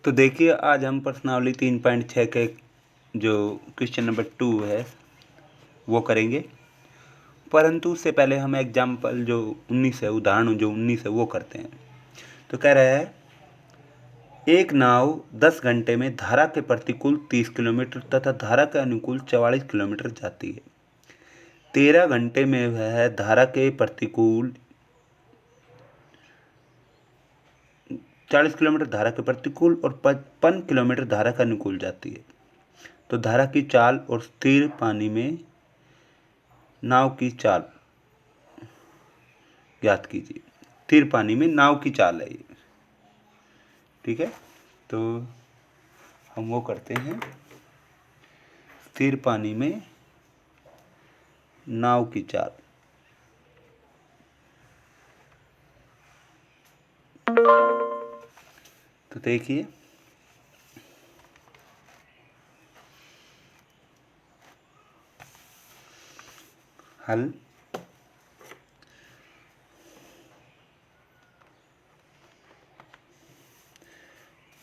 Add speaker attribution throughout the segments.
Speaker 1: तो देखिए आज हम प्रश्नावली 3.6 के जो क्वेश्चन नंबर 2 है वो करेंगे, परंतु उससे पहले हम एग्जाम्पल जो 19 है, उदाहरण जो 19 है वो करते हैं। तो कह रहा है एक नाव 10 घंटे में धारा के प्रतिकूल 30 किलोमीटर तथा धारा के अनुकूल 44 किलोमीटर जाती है। 13 घंटे में वह धारा के प्रतिकूल 40 किलोमीटर धारा के प्रतिकूल और 55 किलोमीटर धारा के अनुकूल जाती है। तो धारा की चाल और स्थिर पानी में नाव की चाल ज्ञात कीजिए। स्थिर पानी में नाव की चाल है ये, ठीक है। तो हम वो करते हैं, स्थिर पानी में नाव की चाल। तो देखिए हल।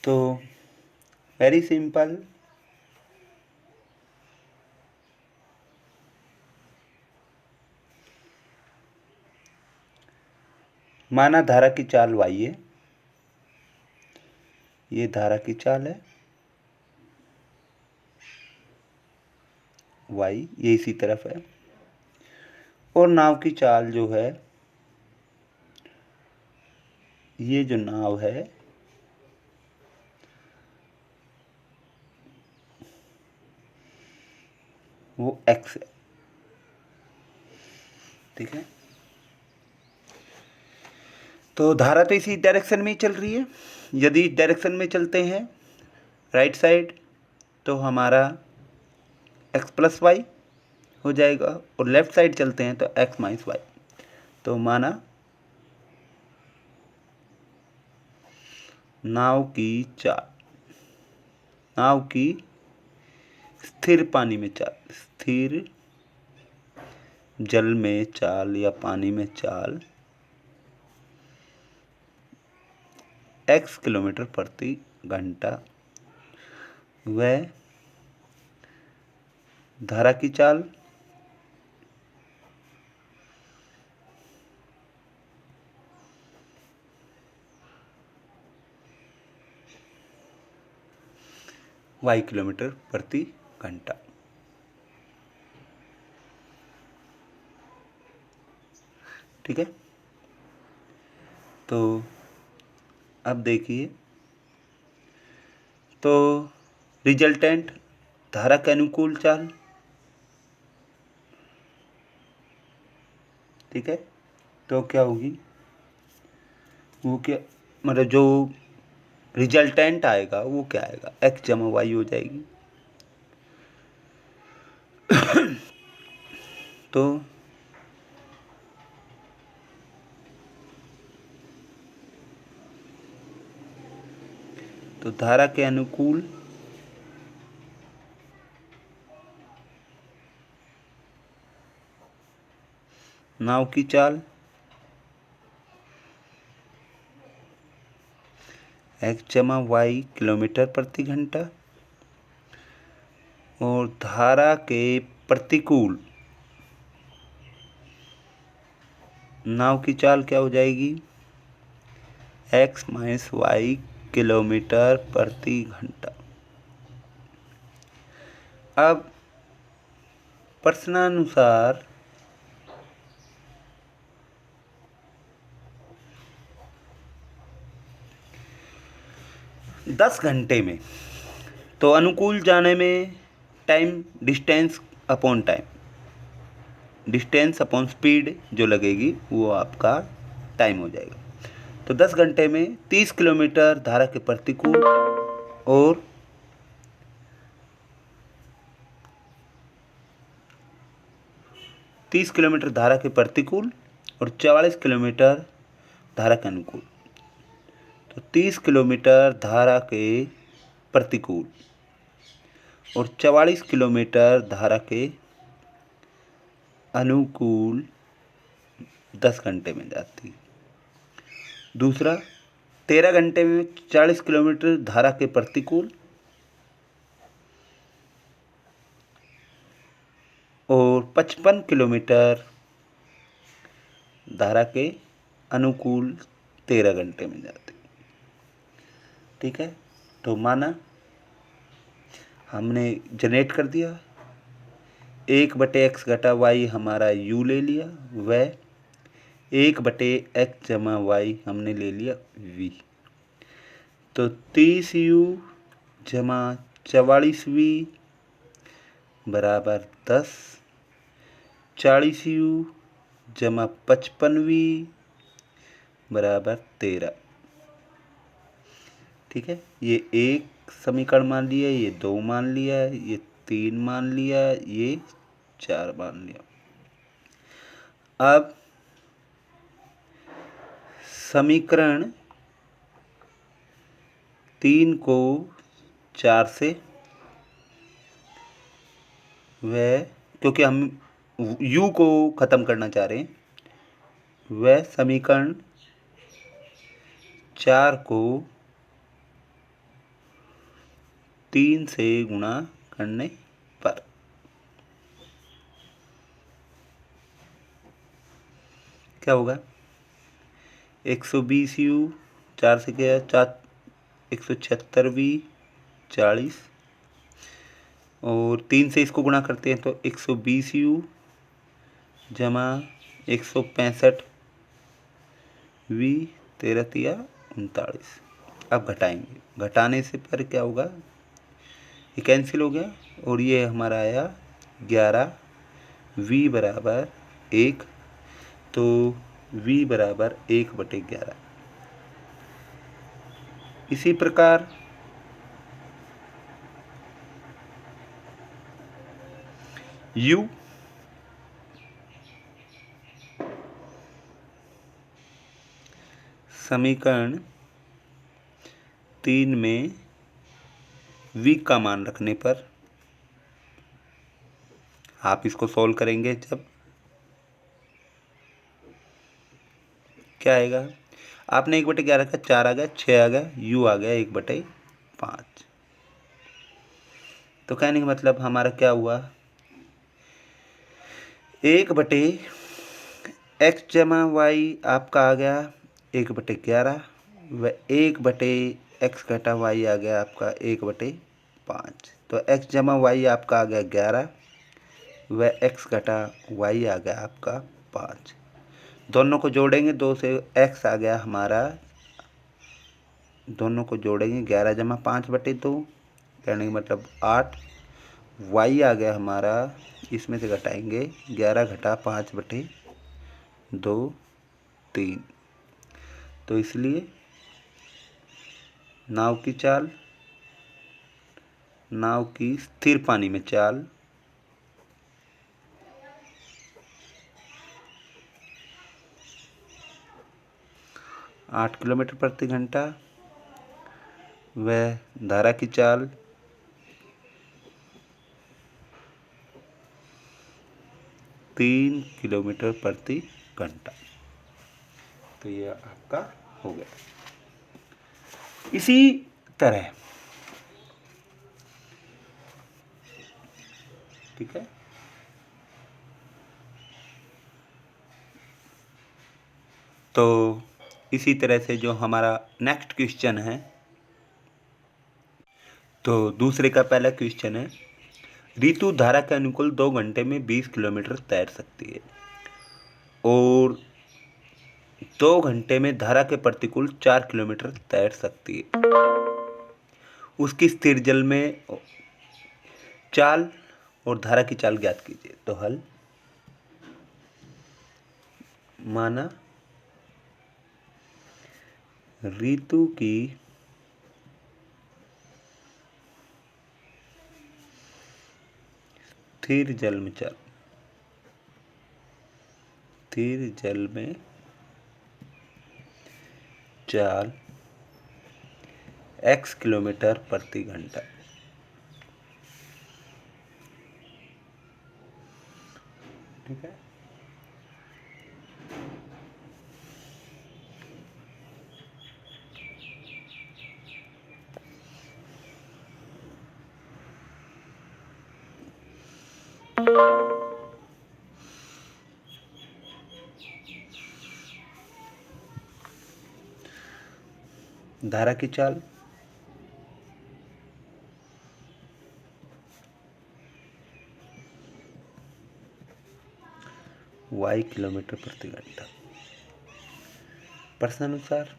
Speaker 1: तो वेरी सिंपल, माना धारा की चाल y है, ये धारा की चाल है y, ये इसी तरफ है, और नाव की चाल जो है, ये जो नाव है वो x है, ठीक है। तो धारा तो इसी डायरेक्शन में ही चल रही है। यदि इस डायरेक्शन में चलते हैं राइट साइड तो हमारा x प्लस वाई हो जाएगा, और लेफ्ट साइड चलते हैं तो x माइनस वाई। तो माना नाव की चाल, नाव की स्थिर पानी में चाल, स्थिर जल में चाल या पानी में चाल x किलोमीटर प्रति घंटा, वह धारा की चाल y किलोमीटर प्रति घंटा। ठीक है। तो अब देखिए, तो रिजल्टेंट धारा के अनुकूल चाल, ठीक है। तो क्या होगी, वो क्या मतलब जो रिजल्टेंट आएगा वो क्या आएगा, x जमा वाई हो जाएगी। तो धारा के अनुकूल नाव की चाल x जमा वाई किलोमीटर प्रति घंटा, और धारा के प्रतिकूल नाव की चाल क्या हो जाएगी, x माइनस वाई किलोमीटर प्रति घंटा। अब प्रश्नानुसार दस घंटे में, तो अनुकूल जाने में time distance upon time, distance upon speed जो लगेगी वो आपका टाइम हो जाएगा। तो 10 घंटे में 30 किलोमीटर धारा के प्रतिकूल और 30 किलोमीटर धारा के प्रतिकूल और 44 किलोमीटर धारा के अनुकूल। तो 30 किलोमीटर धारा के प्रतिकूल और 44 किलोमीटर धारा के अनुकूल 10 घंटे में जाती है। दूसरा, 13 घंटे में 40 किलोमीटर धारा के प्रतिकूल और 55 किलोमीटर धारा के अनुकूल 13 घंटे में जाते। ठीक है, तो माना हमने जनरेट कर दिया, 1/x घटा वाई हमारा u ले लिया, वह 1/x जमा वाई हमने ले लिया v। तो 30u जमा 44v बराबर 10, 40u जमा 55v बराबर 13। ठीक है, ये एक समीकरण मान लिया, ये 2 मान लिया, ये 3 मान लिया, ये 4 मान लिया। अब समीकरण 3 को 4 से, वह क्योंकि हम u को ख़त्म करना चाह रहे हैं, वह समीकरण 4 को 3 से गुणा करने पर क्या होगा, 120u 4 से गया 176v 40 और 3 से इसको गुणा करते हैं तो 120u जमा 165v 13 तिया 39। अब घटाएंगे, घटाने से पर क्या होगा, ये कैंसिल हो गया और ये हमारा आया 11v बराबर 1, तो v बराबर 1/11। इसी प्रकार u समीकरण 3 में v का मान रखने पर आप इसको सॉल्व करेंगे, जब क्या आएगा, आपने 1/11 का 4 आ गया, 6 आ गया, u आ गया 1/5। तो कहने का मतलब हमारा क्या हुआ, 1/x जमा वाई आपका आ गया 1/11, व 1/x घटा वाई आ गया आपका 1/5। तो x जमा वाई आपका आ गया 11, व x घटा वाई आ गया आपका 5। दोनों को जोड़ेंगे, 2 से x आ गया हमारा, दोनों को जोड़ेंगे 11 जमा 5/2, कहने का मतलब 8। y आ गया हमारा, इसमें से घटाएंगे 11 घटा 5/2 3। तो इसलिए नाव की चाल, नाव की स्थिर पानी में चाल 8 किलोमीटर प्रति घंटा, वह धारा की चाल 3 किलोमीटर प्रति घंटा। तो ये आपका हो गया। इसी तरह ठीक है, तो इसी तरह से जो हमारा नेक्स्ट क्वेश्चन है, तो दूसरे का पहला क्वेश्चन है, ऋतु धारा के अनुकूल 2 घंटे में 20 किलोमीटर तैर सकती है और 2 घंटे में धारा के प्रतिकूल 4 किलोमीटर तैर सकती है। उसकी स्थिर जल में चाल और धारा की चाल ज्ञात कीजिए। तो हल, माना ऋतु की स्थिर जल में चाल, स्थिर जल में चाल x किलोमीटर प्रति घंटा। ठीक है, धारा की चाल y किलोमीटर प्रति घंटा। प्रश्नानुसार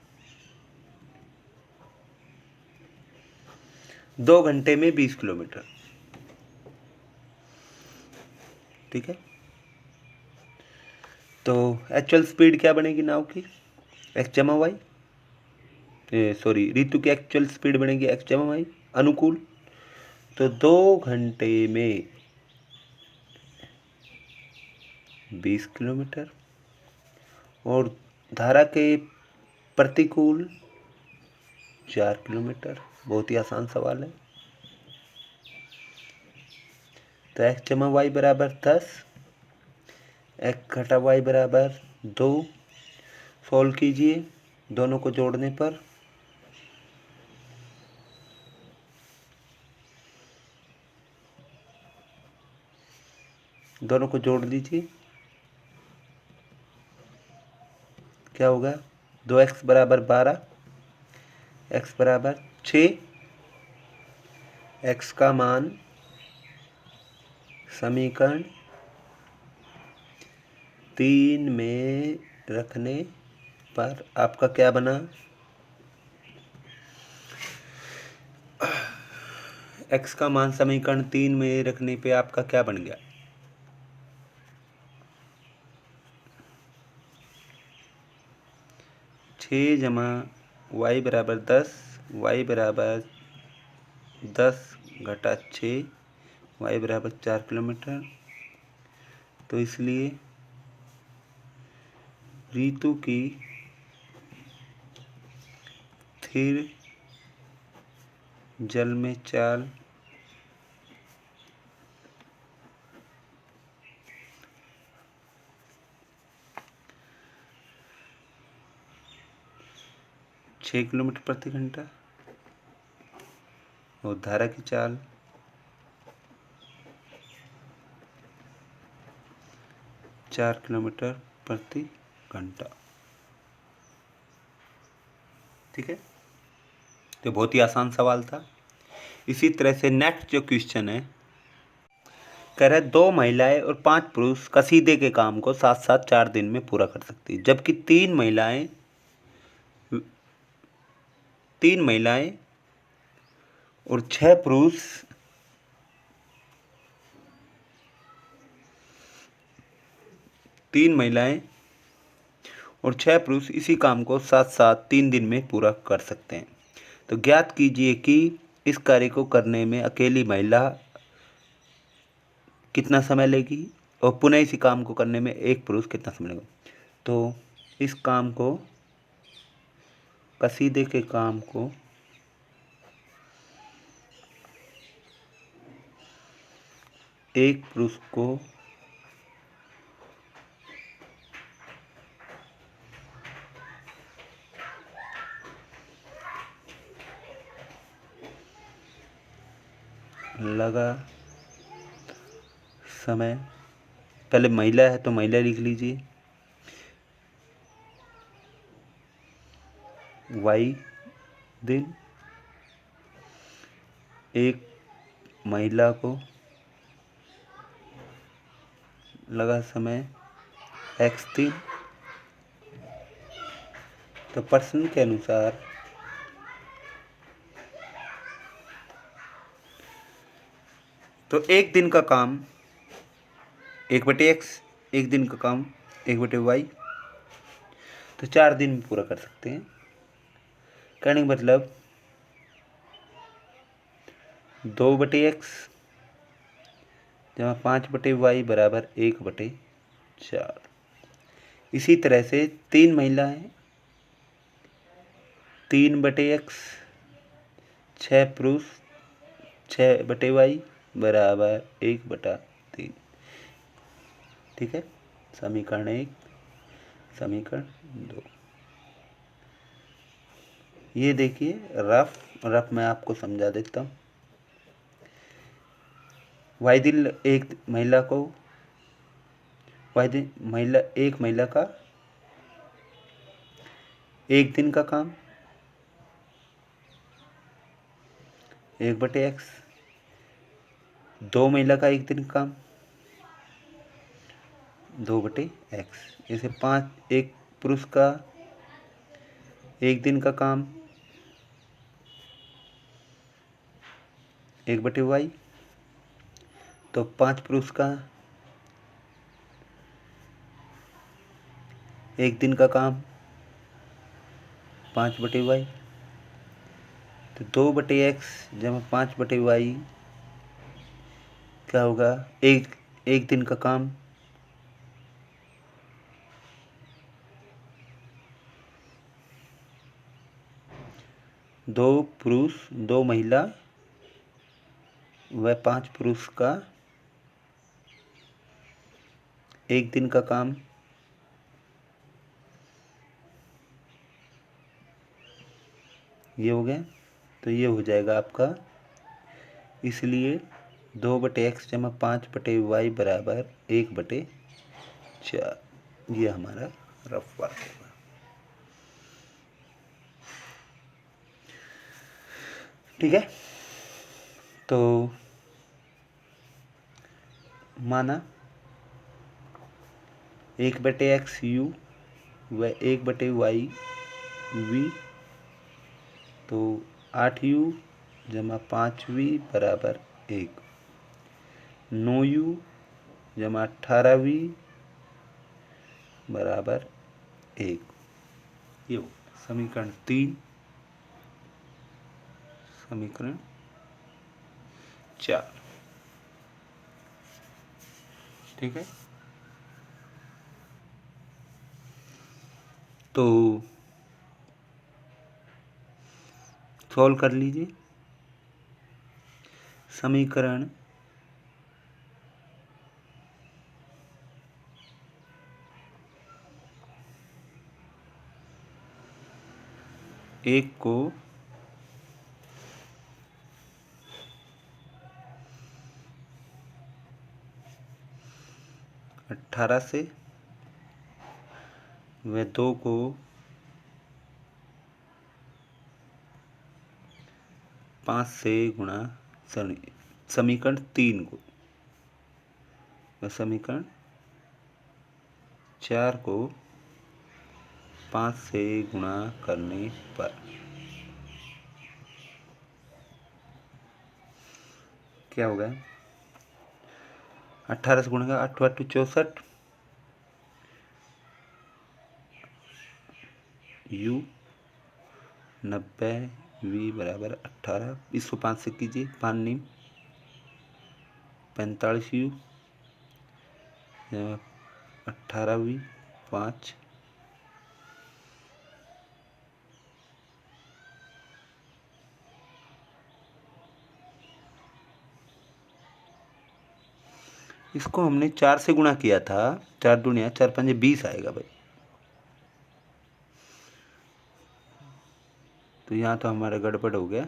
Speaker 1: 2 घंटे में 20 किलोमीटर। ठीक है, तो एक्चुअल स्पीड क्या बनेगी नाव की? एक्स जमा वाई, सॉरी, ऋतु की एक्चुअल स्पीड बनेगी एक्स जमा वाई अनुकूल। तो 2 घंटे में 20 किलोमीटर और धारा के प्रतिकूल 4 किलोमीटर। बहुत ही आसान सवाल है। तो एक्स जमा वाई बराबर 10, एक्स घटा वाई बराबर 2। सॉल्व कीजिए दोनों को जोड़ने पर। दोनों को जोड़ दीजिए, क्या होगा? 2x बराबर 12, x बराबर 6। x का मान समीकरण 3 में रखने पर आपका क्या बना? x का मान समीकरण 3 में रखने पे आपका क्या बन गया? 6 जमा y बराबर 10, y बराबर 10 घटा 6, y बराबर 4 किलोमीटर। तो इसलिए ऋतु की स्थिर जल में चाल 6 किलोमीटर प्रति घंटा और धारा की चाल 4 किलोमीटर प्रति घंटा। ठीक है, तो बहुत ही आसान सवाल था। इसी तरह से नेक्स्ट जो क्वेश्चन है, कह रहा है 2 महिलाएं और 5 पुरुष कसीदे के काम को साथ साथ 4 दिन में पूरा कर सकती है, जबकि 3 महिलाएं और 6 पुरुष इसी काम को साथ साथ 3 दिन में पूरा कर सकते हैं। तो ज्ञात कीजिए कि इस कार्य को करने में अकेली महिला कितना समय लेगी और पुनः इसी काम को करने में एक पुरुष कितना समय लेगा। तो इस काम को, कसीदे के काम को एक पुरुष को लगा समय, पहले महिला है तो महिला लिख लीजिए, y दिन, एक महिला को लगा समय x दिन। तो प्रश्न के अनुसार तो एक दिन का काम 1/x, एक दिन का काम 1/y, तो 4 दिन में पूरा कर सकते हैं। कहने का मतलब 2/x जमा 5/y बराबर 1/4। इसी तरह से 3 महिलाएं 3/x, 6 पुरुष 6/y बराबर 1/3। ठीक है, समीकरण 1, समीकरण 2। ये देखिए रफ मैं आपको समझा देता हूँ। वाई दिन एक महिला को एक महिला का एक दिन का काम 1/x, 2 महिला का एक दिन का काम 2/x, जैसे 5 एक पुरुष का एक दिन का काम 1/y, तो 5 पुरुष का एक दिन का काम 5/y, तो 2/x जमा 5/y क्या होगा, एक दिन का काम 2 पुरुष 2 महिला व 5 पुरुष का एक दिन का काम ये हो गया। तो ये हो जाएगा आपका, इसलिए 2/x जमा 5/y बराबर 1/4, ये हमारा रफ वर्क होगा। ठीक है, तो माना 1/x u व 1/y v, तो 8u जमा 5v बराबर 1, 9u जमा 18v बराबर 1, ये हो समीकरण 3। समीकरण 4, ठीक है। तो सॉल्व कर लीजिए। समीकरण 1 को 18 से व 2 को 5 से गुणा, समीकरण 3 को व समीकरण 4 को 5 से गुणा करने पर क्या होगा, 18 से गुणा 8 8 64, u 90 v बराबर 18, इसको 5 से कीजिए, 5 नीम 45u 18v 5, इसको हमने 4 से गुणा किया था, 4 दूनी 4 पंजे 20 आएगा भाई। तो यहाँ तो हमारा गड़बड़ हो गया।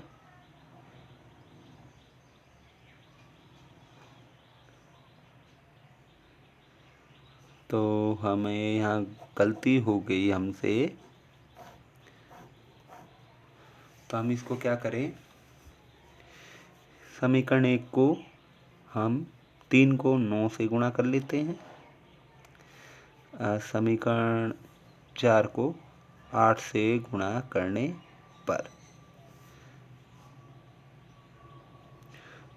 Speaker 1: तो हमें यहाँ गलती हो गई हमसे, तो हम इसको क्या करें, समीकरण 1 को हम 3 को 9 से गुणा कर लेते हैं, समीकरण 4 को 8 से गुणा करने पर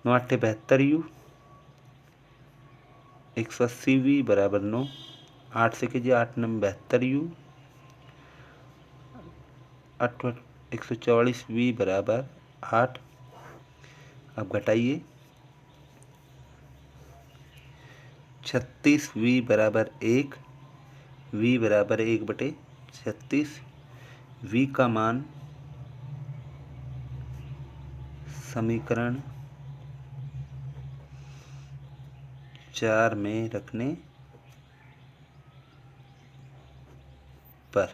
Speaker 1: 9 8 72u 180v बराबर 9, 8 से कीजिए 8 9 72u 8 144v बराबर 8। अब घटाइए, 36v बराबर 1, v बराबर 1/36, v का मान समीकरण 4 में रखने पर,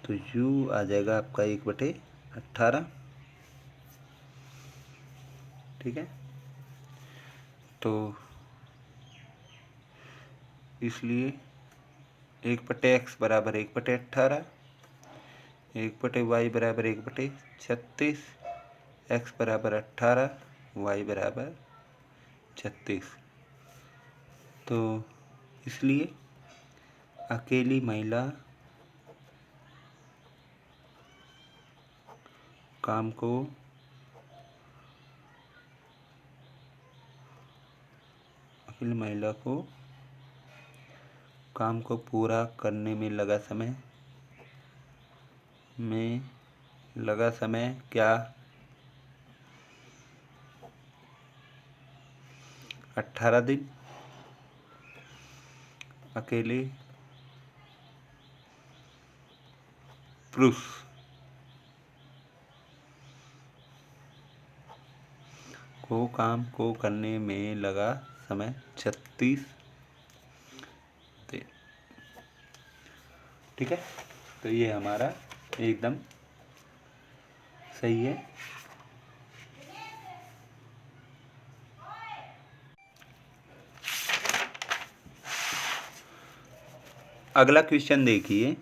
Speaker 1: तो u आ जाएगा आपका 1/18, ठीक है, तो इसलिए 1/x बराबर 1/18, 1/y बराबर 1/36, x बराबर 18, y बराबर 36। तो इसलिए अकेली महिला काम को पूरा करने में लगा समय क्या 18 दिन। अकेले पुरुष को काम को करने में लगा समय 36 दिन। ठीक है, तो ये हमारा एकदम सही है। अगला क्वेश्चन देखिए,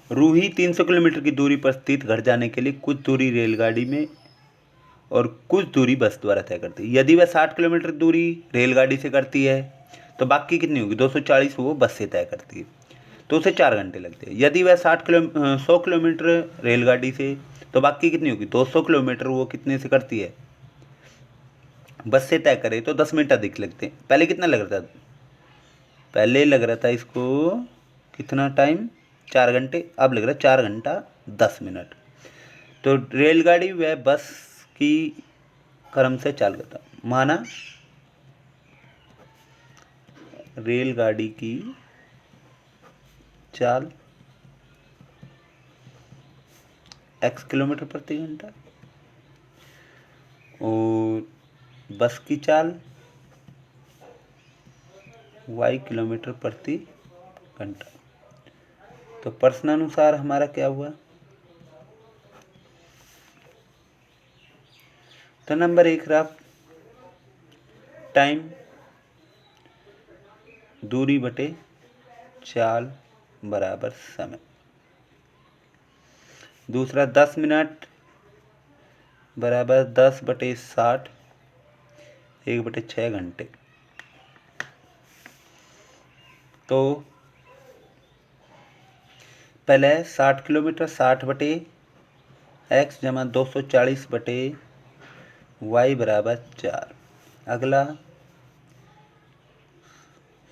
Speaker 1: रूही 300 किलोमीटर की दूरी पर स्थित घर जाने के लिए कुछ दूरी रेलगाड़ी में और कुछ दूरी बस द्वारा तय करती है। यदि वह 60 किलोमीटर दूरी रेलगाड़ी से करती है तो बाकी कितनी होगी? 240 वो बस से तय करती है, तो उसे 4 घंटे लगते हैं। यदि वह 100 किलोमीटर रेलगाड़ी से, तो बाकी कितनी होगी? 200 किलोमीटर वो कितने से करती है? बस से तय करे तो 10 मिनट अधिक लगते हैं। पहले कितना लग रहा था? पहले लग रहा था इसको कितना टाइम? 4 घंटे। अब लग रहा है 4 घंटा 10 मिनट। तो रेलगाड़ी व बस की क्रम से चाल करता, माना रेलगाड़ी की चाल x किलोमीटर प्रति घंटा और बस की चाल y किलोमीटर प्रति घंटा। तो प्रश्नानुसार हमारा क्या हुआ? तो नंबर 1 रहा टाइम दूरी बटे चाल बराबर समय। दूसरा 10 मिनट बराबर 10/60 1/6 घंटे। तो पहले 60 किलोमीटर 60/x जमा 240/y बराबर 4। अगला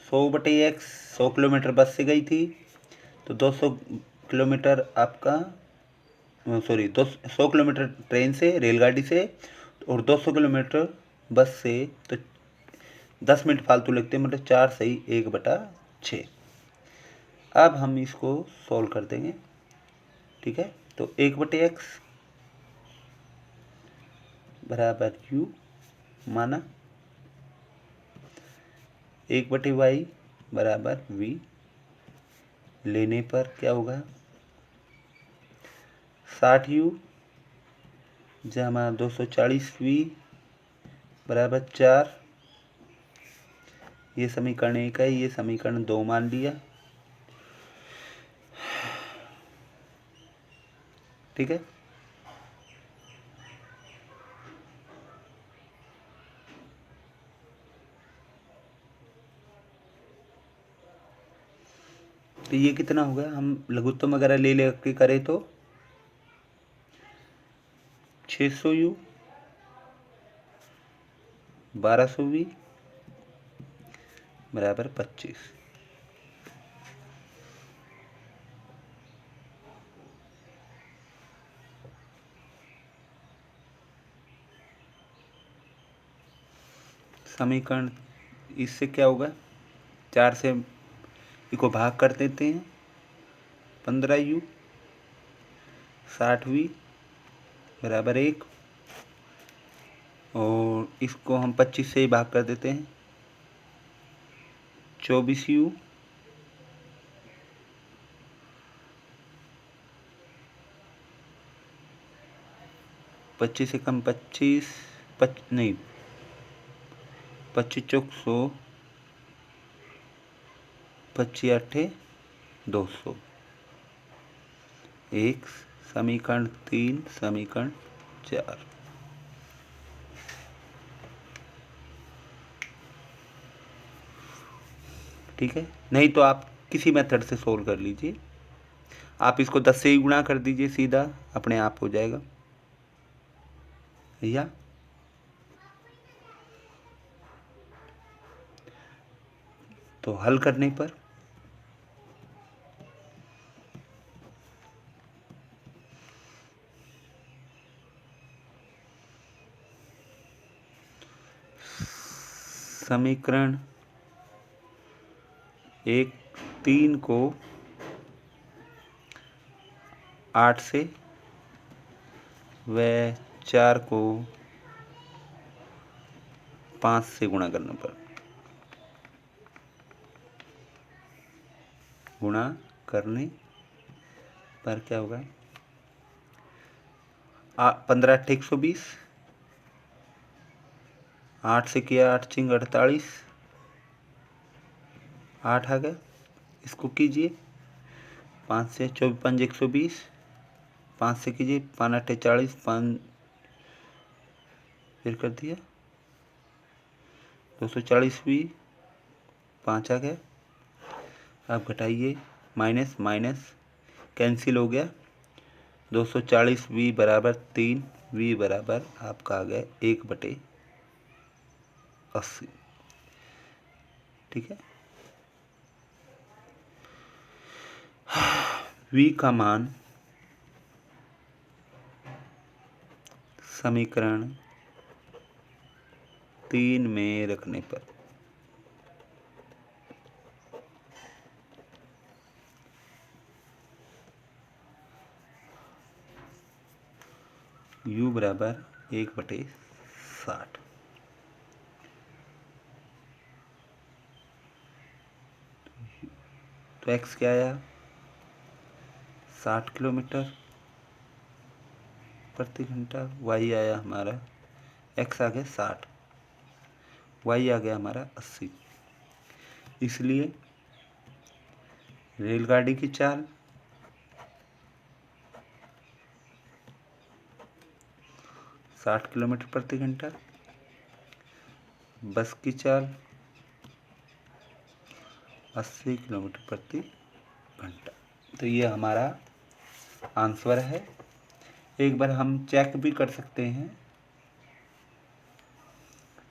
Speaker 1: 100/x 100 किलोमीटर बस से गई थी, तो 200 किलोमीटर आपका 100 किलोमीटर ट्रेन से रेलगाड़ी से और 200 किलोमीटर बस से, तो 10 मिनट फालतू लगते हैं, मतलब 4 सही 1/6। अब हम इसको सॉल्व कर देंगे। ठीक है, तो 1/x बराबर u माना 1/y बराबर v लेने पर क्या होगा? 60u जमा 240v बराबर 4। ये समीकरण 1 है, ये समीकरण 2 मान लिया। ठीक है, तो ये कितना होगा? हम लघुत्तम वगैरह ले लेके करें तो 600u 1200v बराबर 25। समीकरण इससे क्या होगा? 4 से इसको भाग कर देते हैं, 15u 60v बराबर 1 और इसको हम 25 से ही भाग कर देते हैं, 24U 25 से कम 25 नहीं 25 चौक 100 25 8 200। एक समीकरण 3 समीकरण 4। ठीक है, नहीं तो आप किसी मेथड से सोल्व कर लीजिए। आप इसको 10 से ही गुणा कर दीजिए, सीधा अपने आप हो जाएगा। या तो हल करने पर समीकरण 1 3 को 8 से व 4 को 5 से गुणा करने पर क्या होगा? 15 8 120, 8 से किया 8 चिंग 48, 8 आ गया। इसको कीजिए 5 से 24 5 120, 5 से कीजिए 5 8 40, 5 फिर कर दिया 240 भी 5 आ गया। अब घटाइए, माइनस माइनस कैंसिल हो गया। 240 v बराबर 3, v बराबर आपका आ गया 1/80। ठीक है, v का मान समीकरण 3 में रखने पर u बराबर 1/60। तो x क्या आया? 60 किलोमीटर प्रति घंटा। y आया हमारा, x आ गया 60, y आ गया हमारा 80। इसलिए रेलगाड़ी की चाल 60 किलोमीटर प्रति घंटा, बस की चाल 80 किलोमीटर प्रति घंटा। तो ये हमारा आंसर है। एक बार हम चेक भी कर सकते हैं।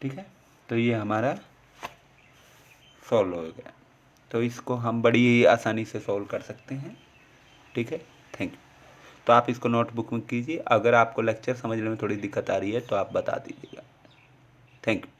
Speaker 1: ठीक है, तो ये हमारा सॉल्व हो गया। तो इसको हम बड़ी ही आसानी से सॉल्व कर सकते हैं। ठीक है, थैंक यू। तो आप इसको नोटबुक में कीजिए। अगर आपको लेक्चर समझने में थोड़ी दिक्कत आ रही है तो आप बता दीजिएगा। Thank you.